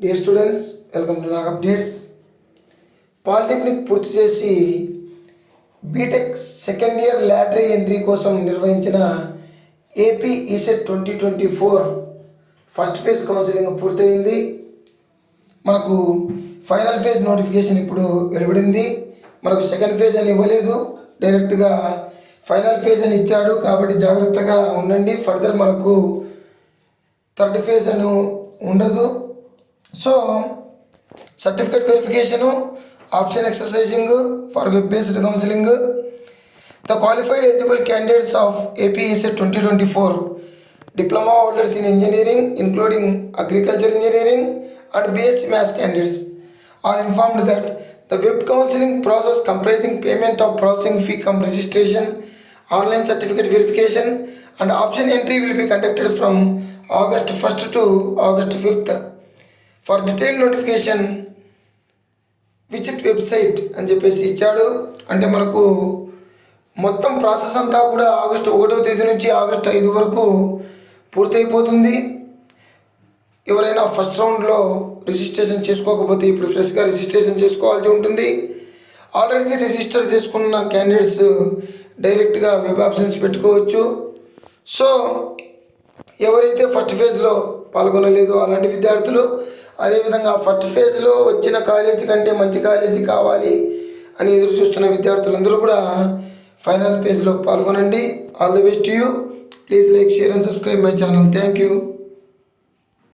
Dear students, welcome to Nag updates. Polytechnic పూర్తి చేసి BTech second year lateral entry కోసం నిర్వహించిన AP ECET 2024 first phase counselling పూర్తయింది. మనకు ఫైనల్ ఫేజ్ నోటిఫికేషన్ ఇప్పుడు వెలువడింది. మనకు సెకండ్ ఫేజ్ అని ఇవ్వలేదు, డైరెక్ట్గా ఫైనల్ ఫేజ్ అని ఇచ్చాడు. కాబట్టి జాగ్రత్తగా ఉండండి. ఫర్దర్ మనకు థర్డ్ ఫేజ్ అని ఉండదు. So certificate verification, option exercising for web based counselling. The qualified eligible candidates of AP ECET 2024 diploma holders in engineering including agriculture engineering and BSc Maths candidates are informed that the web counseling process comprising payment of processing fee cum registration, online certificate verification and option entry will be conducted from August 1st to August 5th. For detailed notification visit website అని చెప్పేసి ఇచ్చాడు. అంటే మనకు మొత్తం process అంతా కూడా August 1వ తేదీ నుంచి ఆగస్టు 5 వరకు పూర్తయిపోతుంది. ఎవరైనా ఫస్ట్ రౌండ్లో రిజిస్ట్రేషన్ చేసుకోకపోతే ఇప్పుడు ఫ్రెష్గా రిజిస్ట్రేషన్ చేసుకోవాల్సి ఉంటుంది. ఆల్రెడీ రిజిస్టర్ చేసుకున్న క్యాండిడేట్స్ డైరెక్ట్గా వెబ్ ఆప్షన్స్ పెట్టుకోవచ్చు. సో ఎవరైతే ఫస్ట్ ఫేజ్లో పాల్గొనలేదో అలాంటి విద్యార్థులు, అదేవిధంగా ఫస్ట్ ఫేజ్లో వచ్చిన కాలేజీ కంటే మంచి కాలేజీ కావాలి అని ఎదురు చూస్తున్న విద్యార్థులందరూ కూడా ఫైనల్ పేజ్లో పాల్గొనండి. All the best to you. Please like, share and subscribe my channel. Thank you.